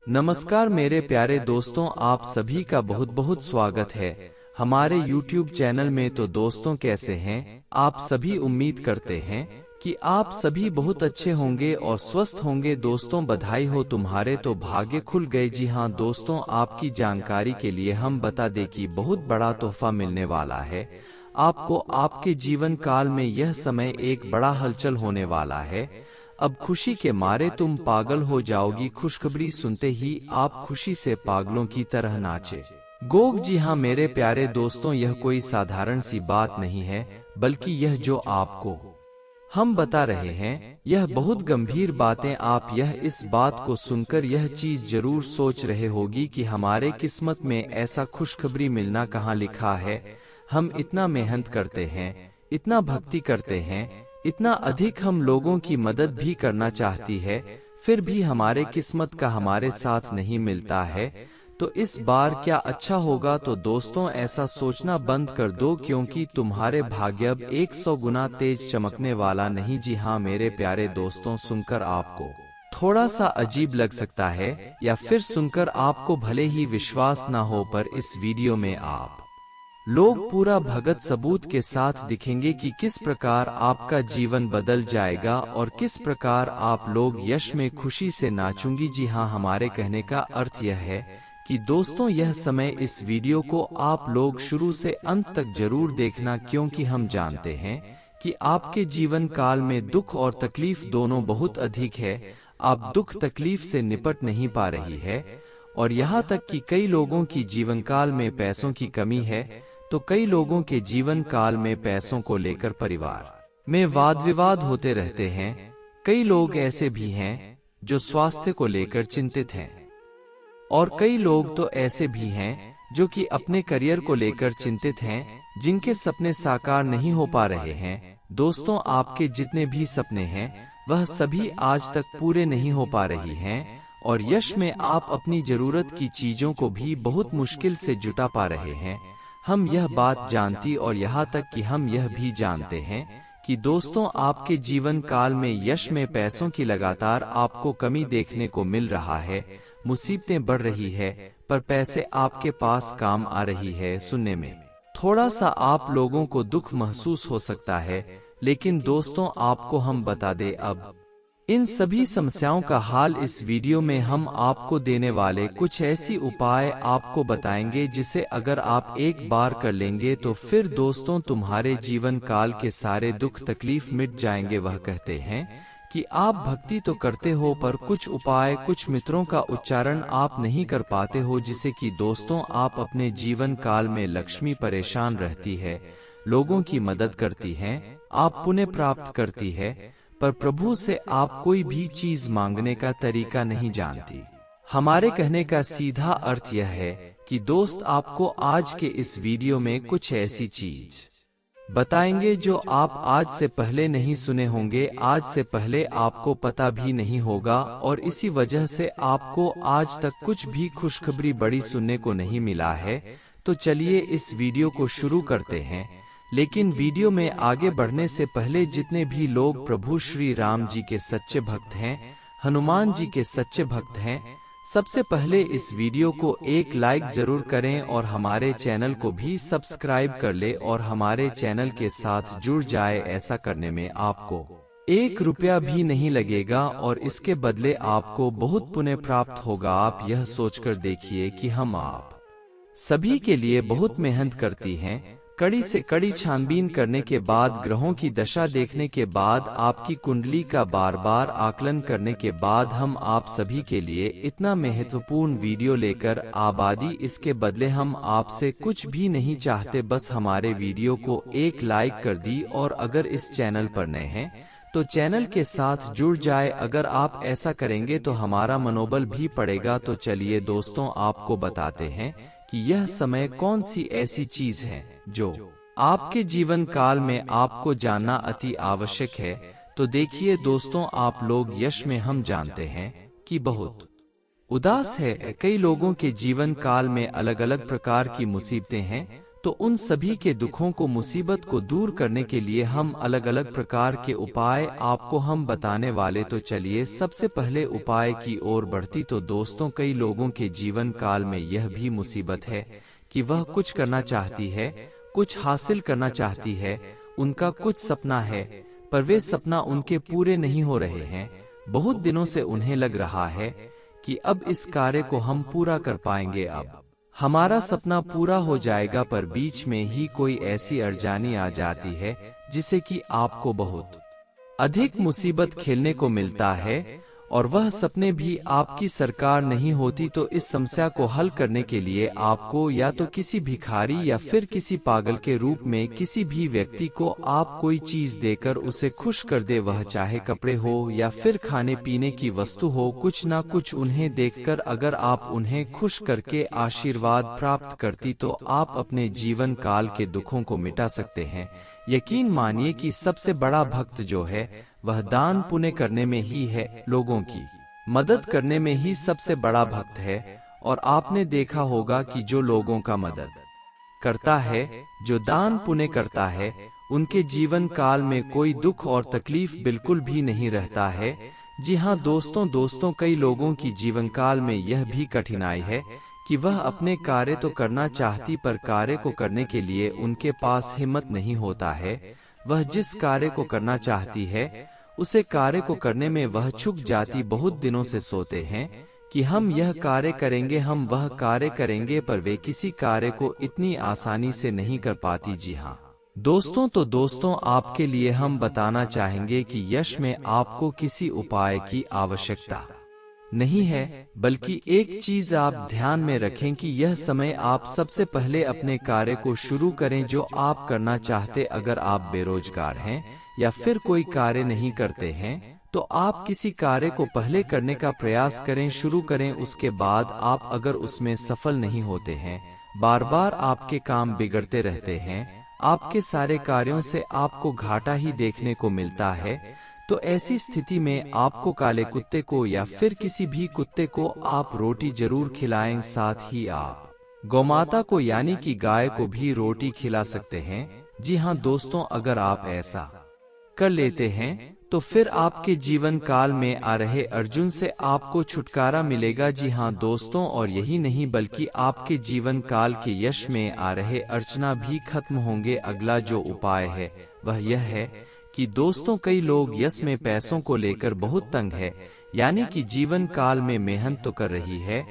नमस्कार मेरे प्यारे दोस्तों, आप सभी का बहुत बहुत स्वागत है हमारे YouTube चैनल में। तो दोस्तों कैसे हैं आप सभी? उम्मीद करते हैं कि आप सभी बहुत अच्छे होंगे और स्वस्थ होंगे। दोस्तों बधाई हो, तुम्हारे तो भाग्य खुल गए। जी हाँ दोस्तों, आपकी जानकारी के लिए हम बता दें कि बहुत बड़ा तोहफा मिलने वाला है आपको। आपके जीवन काल में यह समय एक बड़ा हलचल होने वाला है। अब खुशी के मारे तुम पागल हो जाओगी। खुशखबरी सुनते ही आप खुशी से पागलों की तरह नाचे गोग। जी हाँ मेरे प्यारे दोस्तों, यह कोई साधारण सी बात नहीं है, बल्कि यह जो आपको हम बता रहे हैं यह बहुत गंभीर बातें। आप यह इस बात को सुनकर यह चीज जरूर सोच रहे होगी कि हमारे किस्मत में ऐसा खुशखबरी मिलना कहाँ लिखा है। हम इतना मेहनत करते हैं, इतना भक्ति करते हैं, इतना अधिक हम लोगों की मदद भी करना चाहती है, फिर भी हमारे किस्मत का हमारे साथ नहीं मिलता है। तो इस बार क्या अच्छा होगा? तो दोस्तों ऐसा सोचना बंद कर दो, क्योंकि तुम्हारे भाग्य अब 100 गुना तेज चमकने वाला नहीं। जी हाँ मेरे प्यारे दोस्तों, सुनकर आपको थोड़ा सा अजीब लग सकता है या फिर सुनकर आपको भले ही विश्वास ना हो, पर इस वीडियो में आप लोग पूरा भगत सबूत के साथ दिखेंगे कि किस प्रकार आपका जीवन बदल जाएगा और किस प्रकार आप लोग यश में खुशी से नाचूंगी। जी हाँ, हमारे कहने का अर्थ यह है कि दोस्तों यह समय इस वीडियो को आप लोग शुरू से अंत तक जरूर देखना, क्योंकि हम जानते हैं कि आपके जीवन काल में दुख और तकलीफ दोनों बहुत अधिक है। आप दुख तकलीफ से निपट नहीं पा रही है, और यहाँ तक कि कई लोगों की जीवन काल में पैसों की कमी है। तो कई लोगों के जीवन काल में पैसों को लेकर परिवार में वाद विवाद होते रहते हैं। कई लोग ऐसे भी हैं जो स्वास्थ्य को लेकर चिंतित हैं, और कई लोग तो ऐसे भी हैं जो कि अपने करियर को लेकर चिंतित हैं, जिनके सपने साकार नहीं हो पा रहे हैं। दोस्तों आपके जितने भी सपने हैं वह सभी आज तक पूरे नहीं हो पा रही हैं, और यश में आप अपनी जरूरत की चीजों को भी बहुत मुश्किल से जुटा पा रहे हैं। हम यह बात जानती और यहाँ तक कि हम यह भी जानते हैं कि दोस्तों आपके जीवन काल में यश में पैसों की लगातार आपको कमी देखने को मिल रहा है। मुसीबतें बढ़ रही है, पर पैसे आपके पास काम आ रही है। सुनने में थोड़ा सा आप लोगों को दुख महसूस हो सकता है, लेकिन दोस्तों आपको हम बता दें, अब इन सभी समस्याओं का हाल इस वीडियो में हम आपको देने वाले कुछ ऐसी उपाय आपको बताएंगे, जिसे अगर आप एक बार कर लेंगे तो फिर दोस्तों तुम्हारे जीवन काल के सारे दुख तकलीफ मिट जाएंगे। वह कहते हैं कि आप भक्ति तो करते हो, पर कुछ उपाय, कुछ मित्रों का उच्चारण आप नहीं कर पाते हो, जिसे कि दोस्तों आप अपने जीवन काल में लक्ष्मी परेशान रहती है, लोगों की मदद करती है, आप पुण्य प्राप्त करती है, पर प्रभु से आप कोई भी चीज मांगने का तरीका नहीं जानती। हमारे कहने का सीधा अर्थ यह है कि दोस्त आपको आज के इस वीडियो में कुछ ऐसी चीज बताएंगे जो आप आज से पहले नहीं सुने होंगे, आज से पहले आपको पता भी नहीं होगा, और इसी वजह से आपको आज तक कुछ भी खुशखबरी बड़ी सुनने को नहीं मिला है। तो चलिए इस वीडियो को शुरू करते हैं। लेकिन वीडियो में आगे बढ़ने से पहले जितने भी लोग प्रभु श्री राम जी के सच्चे भक्त हैं, हनुमान जी के सच्चे भक्त हैं, सबसे पहले इस वीडियो को एक लाइक जरूर करें और हमारे चैनल को भी सब्सक्राइब कर ले और हमारे चैनल के साथ जुड़ जाए। ऐसा करने में आपको 1 रुपया भी नहीं लगेगा, और इसके बदले आपको बहुत पुण्य प्राप्त होगा। आप यह सोचकर देखिए कि हम आप सभी के लिए बहुत मेहनत करती हैं। कड़ी से कड़ी छानबीन करने के बाद, ग्रहों की दशा देखने के बाद, आपकी कुंडली का बार बार आकलन करने के बाद हम आप सभी के लिए इतना महत्वपूर्ण वीडियो लेकर आबादी। इसके बदले हम आपसे कुछ भी नहीं चाहते, बस हमारे वीडियो को एक लाइक कर दी, और अगर इस चैनल पर नए हैं तो चैनल के साथ जुड़ जाए। अगर आप ऐसा करेंगे तो हमारा मनोबल भी बढ़ेगा। तो चलिए दोस्तों आपको बताते हैं कि यह समय कौन सी ऐसी चीज है जो आपके जीवन काल में आपको जानना अति आवश्यक है। तो देखिए दोस्तों, आप लोग यश में हम जानते हैं कि बहुत उदास है। कई लोगों के जीवन काल में अलग अलग प्रकार की मुसीबतें हैं। तो उन सभी के दुखों को, मुसीबत को दूर करने के लिए हम अलग अलग प्रकार के उपाय आपको हम बताने वाले। तो चलिए सबसे पहले उपाय की ओर बढ़ती। तो दोस्तों, कई लोगों के जीवन काल में यह भी मुसीबत है कि वह कुछ करना चाहती है, कुछ हासिल करना चाहती है, उनका कुछ सपना है, पर वे सपना उनके पूरे नहीं हो रहे हैं। बहुत दिनों से उन्हें लग रहा है कि अब इस कार्य को हम पूरा कर पाएंगे, अब हमारा सपना पूरा हो जाएगा, पर बीच में ही कोई ऐसी अड़चन आ जाती है जिससे कि आपको बहुत अधिक मुसीबत खेलने को मिलता है और वह सपने भी आपकी सरकार नहीं होती। तो इस समस्या को हल करने के लिए आपको या तो किसी भिखारी या फिर किसी पागल के रूप में किसी भी व्यक्ति को आप कोई चीज देकर उसे खुश कर दे, वह चाहे कपड़े हो या फिर खाने पीने की वस्तु हो, कुछ ना कुछ उन्हें देकर अगर आप उन्हें खुश करके आशीर्वाद प्राप्त करती तो आप अपने जीवन काल के दुखों को मिटा सकते हैं। यकीन मानिए कि सबसे बड़ा भक्त जो है वह दान पुण्य करने में ही है, लोगों की मदद करने में ही सबसे बड़ा भक्त है। और आपने देखा होगा कि जो लोगों का मदद करता है, जो दान पुण्य करता है, उनके जीवन काल में कोई दुख और तकलीफ बिल्कुल भी नहीं रहता है। जी हाँ दोस्तों, कई लोगों की जीवन काल में यह भी कठिनाई है कि वह अपने कार्य तो करना चाहती, पर कार्य को करने के लिए उनके पास हिम्मत नहीं होता है। वह जिस कार्य को करना चाहती है उसे कार्य को करने में वह चूक जाती। बहुत दिनों से सोते हैं कि हम यह कार्य करेंगे, हम वह कार्य करेंगे, पर वे किसी कार्य को इतनी आसानी से नहीं कर पाती। जी हाँ दोस्तों, आपके लिए हम बताना चाहेंगे कि यश में आपको किसी उपाय की आवश्यकता नहीं है, बल्कि एक चीज आप ध्यान में रखें कि यह समय आप सबसे पहले अपने कार्य को शुरू करें जो आप करना चाहते। अगर आप बेरोजगार हैं या फिर कोई कार्य नहीं करते हैं तो आप किसी कार्य को पहले करने का प्रयास करें, शुरू करें। उसके बाद आप अगर उसमें सफल नहीं होते हैं, बार बार आपके काम बिगड़ते रहते हैं, आपके सारे कार्यों से आपको घाटा ही देखने को मिलता है, तो ऐसी स्थिति में आपको काले कुत्ते को या फिर किसी भी कुत्ते को आप रोटी जरूर खिलाएं। साथ ही आप गौमाता को यानी कि गाय को भी रोटी खिला सकते हैं। जी हाँ दोस्तों, अगर आप ऐसा कर लेते हैं तो फिर आपके जीवन काल में आ रहे अर्जुन से आपको छुटकारा मिलेगा। जी हाँ दोस्तों, और यही नहीं बल्कि आपके जीवन काल के यश में आ रहे अर्चना भी खत्म होंगे। अगला जो उपाय है वह यह है कि दोस्तों, कई लोग यश में पैसों को लेकर बहुत तंग है, यानी कि जीवन काल में मेहनत तो कर रही है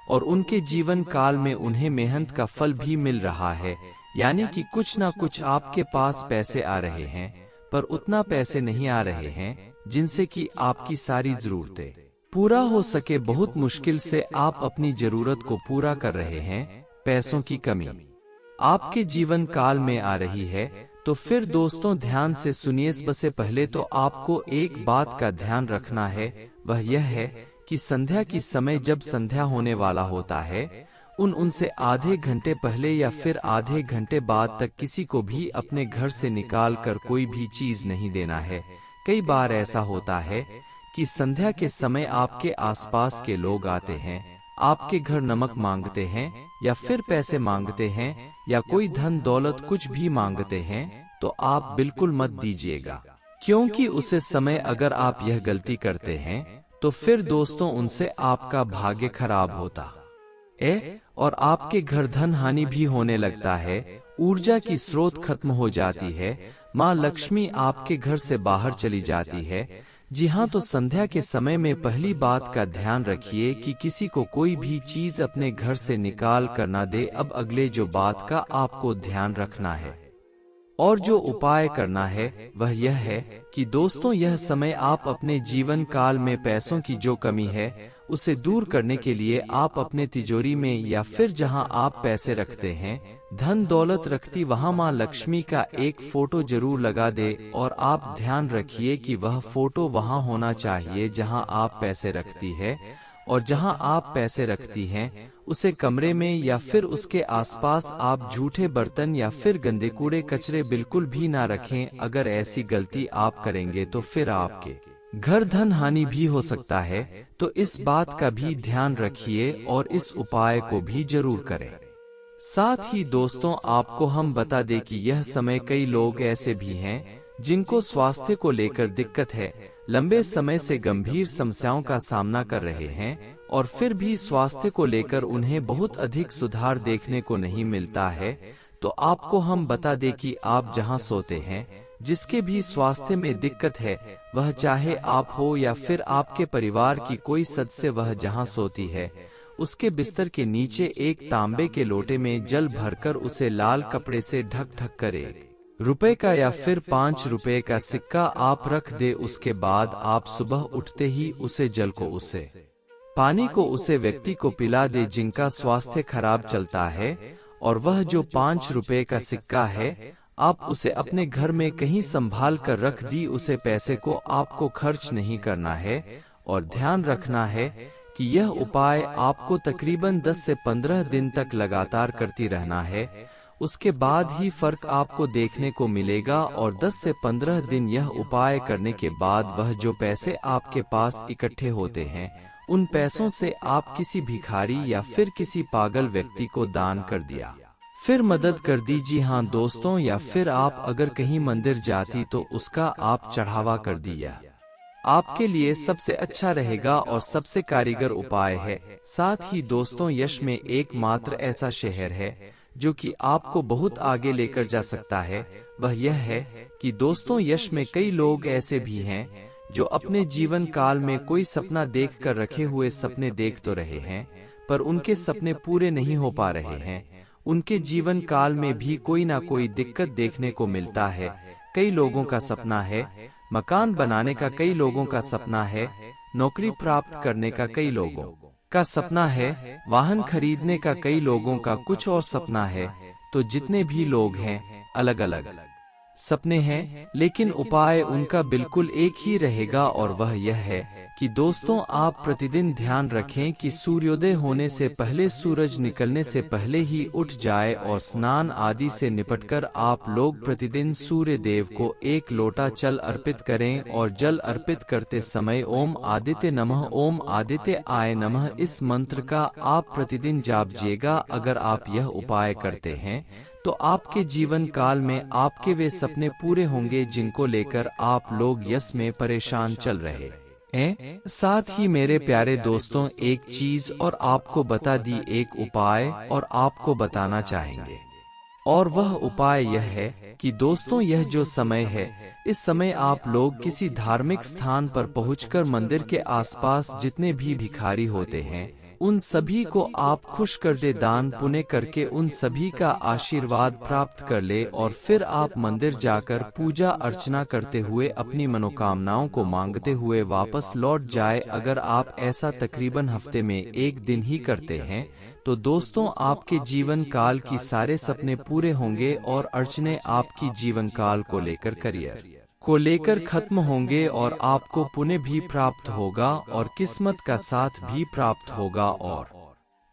और उनके जीवन काल में उन्हें मेहनत का फल भी मिल रहा है, यानी कि कुछ ना कुछ आपके पास पैसे आ रहे हैं, पर उतना पैसे नहीं आ रहे हैं जिनसे कि आपकी सारी जरूरतें पूरा हो सके। बहुत मुश्किल से आप अपनी जरूरत को पूरा कर रहे हैं, पैसों की कमी आपके जीवन काल में आ रही है। तो फिर दोस्तों ध्यान से सुनिए। सबसे पहले तो आपको एक बात का ध्यान रखना है, वह यह है कि संध्या की समय जब संध्या होने वाला होता है उनसे आधे घंटे पहले या फिर आधे घंटे बाद तक किसी को भी अपने घर से निकाल कर कोई भी चीज नहीं देना है। कई बार ऐसा होता है कि संध्या के समय आपके आसपास के लोग आते हैं, आपके घर नमक मांगते हैं या फिर पैसे मांगते हैं या कोई धन दौलत कुछ भी मांगते हैं, तो आप बिल्कुल मत दीजिएगा, क्योंकि उसे समय अगर आप यह गलती करते हैं तो फिर दोस्तों उनसे आपका भाग्य खराब होता और आपके घर धन हानि भी होने लगता है, ऊर्जा की स्रोत खत्म हो जाती है, माँ लक्ष्मी आपके घर से बाहर चली जाती है। जी हाँ, तो संध्या के समय में पहली बात का ध्यान रखिए कि किसी को कोई भी चीज अपने घर से निकाल कर ना दे। अब अगले जो बात का आपको ध्यान रखना है और जो उपाय करना है वह यह है कि दोस्तों यह समय आप अपने जीवन काल में पैसों की जो कमी है उसे दूर करने के लिए आप अपने तिजोरी में या फिर जहां आप पैसे रखते हैं, धन दौलत रखती, वहां माँ लक्ष्मी का एक फोटो जरूर लगा दे। और आप ध्यान रखिए कि वह फोटो वहां होना चाहिए जहां आप पैसे रखती है, और जहां आप पैसे रखती हैं उसे कमरे में या फिर उसके आसपास आप झूठे बर्तन या फिर गंदे कूड़े कचरे बिल्कुल भी ना रखें। अगर ऐसी गलती आप करेंगे तो फिर आपके घर धन हानि भी हो सकता है, तो इस बात का भी ध्यान रखिए और इस उपाय को भी जरूर करें। साथ ही दोस्तों आपको हम बता दें कि यह समय कई लोग ऐसे भी हैं जिनको स्वास्थ्य को लेकर दिक्कत है, लंबे समय से गंभीर समस्याओं का सामना कर रहे हैं और फिर भी स्वास्थ्य को लेकर उन्हें बहुत अधिक सुधार देखने को नहीं मिलता है। तो आपको हम बता दें कि आप जहां सोते हैं, जिसके भी स्वास्थ्य में दिक्कत है, वह चाहे आप हो या फिर आपके परिवार की कोई सदस्य, वह जहां सोती है उसके बिस्तर के नीचे एक तांबे के लोटे में जल भरकर उसे लाल कपड़े से ढक कर ₹1 का या फिर ₹5 का सिक्का आप रख दे। उसके बाद आप सुबह उठते ही उसे जल को, उसे पानी को उसे व्यक्ति को पिला दे जिनका स्वास्थ्य खराब चलता है, और वह जो ₹5 का सिक्का है आप उसे अपने घर में कहीं संभाल कर रख दी। उसे पैसे को आपको खर्च नहीं करना है और ध्यान रखना है कि यह उपाय आपको तकरीबन 10 से 15 दिन तक लगातार करती रहना है। उसके बाद ही फर्क आपको देखने को मिलेगा और 10 से 15 दिन यह उपाय करने के बाद वह जो पैसे आपके पास इकट्ठे होते हैं, उन पैसों से आप किसी भिखारी या फिर किसी पागल व्यक्ति को दान कर दिया, फिर मदद कर दी। जी हाँ दोस्तों, या फिर आप अगर कहीं मंदिर जाती तो उसका आप चढ़ावा कर दिया, आपके लिए सबसे अच्छा रहेगा और सबसे कारीगर उपाय है। साथ ही दोस्तों, यश में एकमात्र ऐसा शहर है जो कि आपको बहुत आगे लेकर जा सकता है, वह यह है कि दोस्तों यश में कई लोग ऐसे भी हैं जो अपने जीवन काल में कोई सपना देख कर रखे हुए सपने देख तो रहे हैं, पर उनके सपने पूरे नहीं हो पा रहे हैं। उनके जीवन काल में भी कोई ना कोई दिक्कत देखने को मिलता है। कई लोगों का सपना है मकान बनाने का, कई लोगों का सपना है नौकरी प्राप्त करने का, कई लोगों का सपना है वाहन खरीदने का, कई लोगों का कुछ और सपना है। तो जितने भी लोग हैं अलग अलग सपने हैं, लेकिन उपाय उनका बिल्कुल एक ही रहेगा और वह यह है कि दोस्तों आप प्रतिदिन ध्यान रखें कि सूर्योदय होने से पहले, सूरज निकलने से पहले ही उठ जाए और स्नान आदि से निपटकर आप लोग प्रतिदिन सूर्य देव को 1 लोटा जल अर्पित करें और जल अर्पित करते समय ओम आदित्य नमः, ओम आदित्य आय नमः इस मंत्र का आप प्रतिदिन जापिएगा। अगर आप यह उपाय करते हैं तो आपके जीवन काल में आपके वे सपने पूरे होंगे जिनको लेकर आप लोग यश में परेशान चल रहे हैं। साथ ही मेरे प्यारे दोस्तों, एक चीज और आपको बता दी, एक उपाय और आपको बताना चाहेंगे, और वह उपाय यह है कि दोस्तों यह जो समय है, इस समय आप लोग किसी धार्मिक स्थान पर पहुंचकर मंदिर के आसपास जितने भी भिखारी होते हैं उन सभी को आप खुश कर दे, दान पुण्य करके उन सभी का आशीर्वाद प्राप्त कर ले और फिर आप मंदिर जाकर पूजा अर्चना करते हुए अपनी मनोकामनाओं को मांगते हुए वापस लौट जाए। अगर आप ऐसा तकरीबन हफ्ते में 1 दिन ही करते हैं तो दोस्तों आपके जीवन काल की सारे सपने पूरे होंगे और अड़चने आपकी जीवन काल को लेकर, करियर को लेकर खत्म होंगे और आपको पुण्य भी प्राप्त होगा और किस्मत का साथ भी प्राप्त होगा। और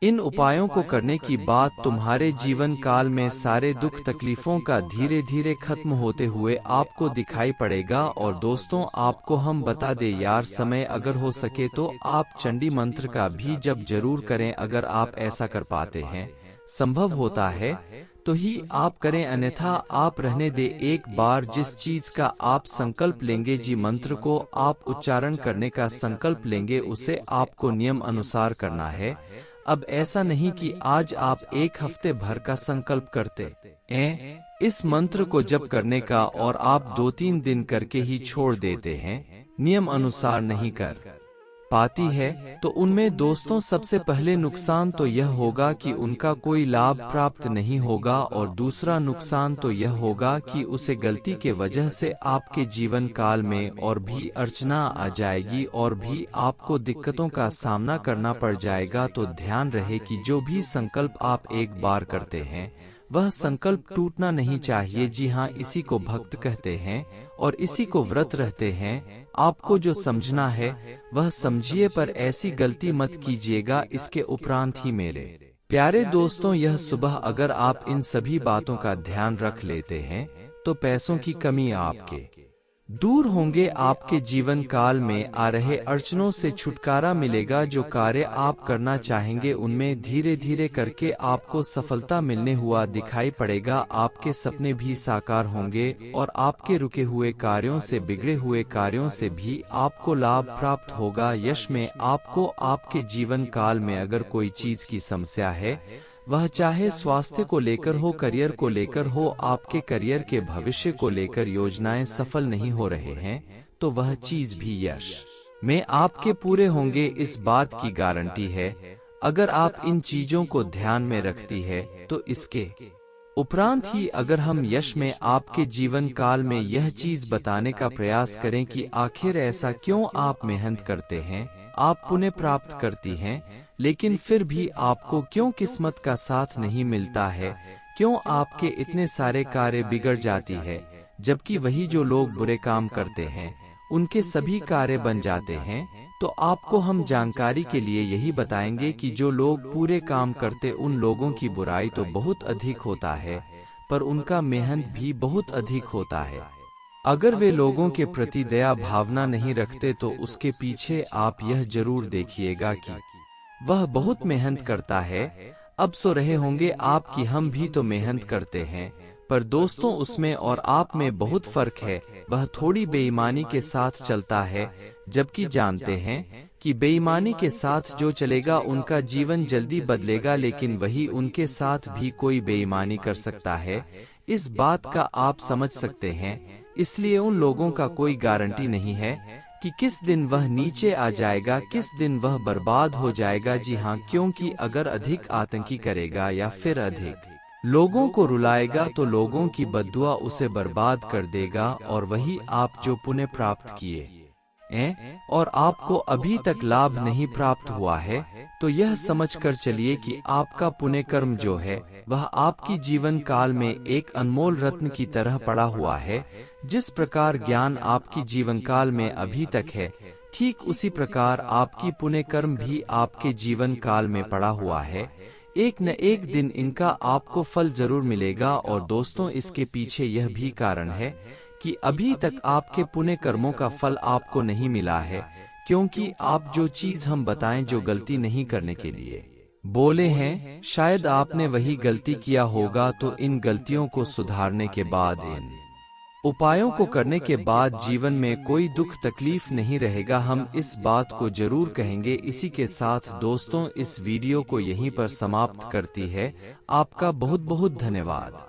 इन उपायों को करने की बाद तुम्हारे जीवन काल में सारे दुख तकलीफों का धीरे धीरे खत्म होते हुए आपको दिखाई पड़ेगा। और दोस्तों आपको हम बता दे यार, समय अगर हो सके तो आप चंडी मंत्र का भी जप जरूर करें। अगर आप ऐसा कर पाते हैं, संभव होता है तो ही आप करें, अन्यथा आप रहने दे। एक बार जिस चीज का आप संकल्प लेंगे, जी मंत्र को आप उच्चारण करने का संकल्प लेंगे, उसे आपको नियम अनुसार करना है। अब ऐसा नहीं कि आज आप 1 हफ्ते भर का संकल्प करते हैं इस मंत्र को जप करने का और आप 2-3 दिन करके ही छोड़ देते हैं, नियम अनुसार नहीं कर पाती है, तो उनमें दोस्तों सबसे पहले नुकसान तो यह होगा कि उनका कोई लाभ प्राप्त नहीं होगा, और दूसरा नुकसान तो यह होगा कि उसे गलती के वजह से आपके जीवन काल में और भी अर्चना आ जाएगी और भी आपको दिक्कतों का सामना करना पड़ जाएगा। तो ध्यान रहे कि जो भी संकल्प आप एक बार करते हैं वह संकल्प टूटना नहीं चाहिए। जी हाँ, इसी को भक्त कहते हैं और इसी को व्रत रहते हैं। आपको जो समझना है वह समझिए, पर ऐसी गलती मत कीजिएगा। इसके उपरांत ही मेरे प्यारे दोस्तों, यह सुबह अगर आप इन सभी बातों का ध्यान रख लेते हैं तो पैसों की कमी आपके दूर होंगे, आपके जीवन काल में आ रहे अड़चनों से छुटकारा मिलेगा। जो कार्य आप करना चाहेंगे उनमें धीरे धीरे करके आपको सफलता मिलने हुआ दिखाई पड़ेगा। आपके सपने भी साकार होंगे और आपके रुके हुए कार्यों से, बिगड़े हुए कार्यों से भी आपको लाभ प्राप्त होगा। यश में आपको आपके जीवन काल में अगर कोई चीज की समस्या है, वह चाहे स्वास्थ्य को लेकर हो, करियर को लेकर हो, आपके करियर के भविष्य को लेकर योजनाएं सफल नहीं हो रहे हैं, तो वह चीज भी यश में आपके पूरे होंगे, इस बात की गारंटी है। अगर आप इन चीजों को ध्यान में रखती है तो इसके उपरांत ही अगर हम यश में आपके जीवन काल में यह चीज बताने का प्रयास करें कि आखिर ऐसा क्यों आप मेहनत करते हैं, आप पुण्य प्राप्त करती हैं, लेकिन फिर भी आपको क्यों किस्मत का साथ नहीं मिलता है, क्यों आपके इतने सारे कार्य बिगड़ जाती है, जबकि वही जो लोग बुरे काम करते हैं उनके सभी कार्य बन जाते हैं। तो आपको हम जानकारी के लिए यही बताएंगे कि जो लोग पूरे काम करते उन लोगों की बुराई तो बहुत अधिक होता है, पर उनका मेहनत भी बहुत अधिक होता है। अगर वे लोगों के प्रति दया भावना नहीं रखते तो उसके पीछे आप यह जरूर देखिएगा कि वह बहुत मेहनत करता है। अब सो रहे होंगे आप कि हम भी तो मेहनत करते हैं, पर दोस्तों उसमें और आप में बहुत फर्क है। वह थोड़ी बेईमानी के साथ चलता है, जबकि जानते हैं कि बेईमानी के साथ जो चलेगा उनका जीवन जल्दी बदलेगा, लेकिन वही उनके साथ भी कोई बेईमानी कर सकता है। इस बात का आप समझ सकते हैं। इसलिए उन लोगों का कोई गारंटी नहीं है कि किस दिन वह नीचे आ जाएगा, किस दिन वह बर्बाद हो जाएगा। जी हाँ, क्योंकि अगर अधिक आतंकी करेगा या फिर अधिक लोगों को रुलाएगा तो लोगों की बद्दुआ उसे बर्बाद कर देगा। और वही आप जो पुण्य प्राप्त किए और आपको अभी तक लाभ नहीं प्राप्त हुआ है, तो यह समझकर चलिए कि आपका पुण्य कर्म जो है वह आपकी जीवन काल में एक अनमोल रत्न की तरह पड़ा हुआ है। जिस प्रकार ज्ञान आपकी जीवन काल में अभी तक है, ठीक उसी प्रकार आपकी पुण्य कर्म भी आपके जीवन काल में पड़ा हुआ है। एक न एक दिन इनका आपको फल जरूर मिलेगा। और दोस्तों, इसके पीछे यह भी कारण है कि अभी तक आपके पुण्य कर्मों का फल आपको नहीं मिला है, क्योंकि आप जो चीज हम बताएं जो गलती नहीं करने के लिए बोले हैं, शायद आपने वही गलती किया होगा। तो इन गलतियों को सुधारने के बाद, इन उपायों को करने के बाद जीवन में कोई दुख तकलीफ नहीं रहेगा। हम इस बात को जरूर कहेंगे। इसी के साथ दोस्तों, इस वीडियो को यहीं पर समाप्त करती है। आपका बहुत बहुत धन्यवाद।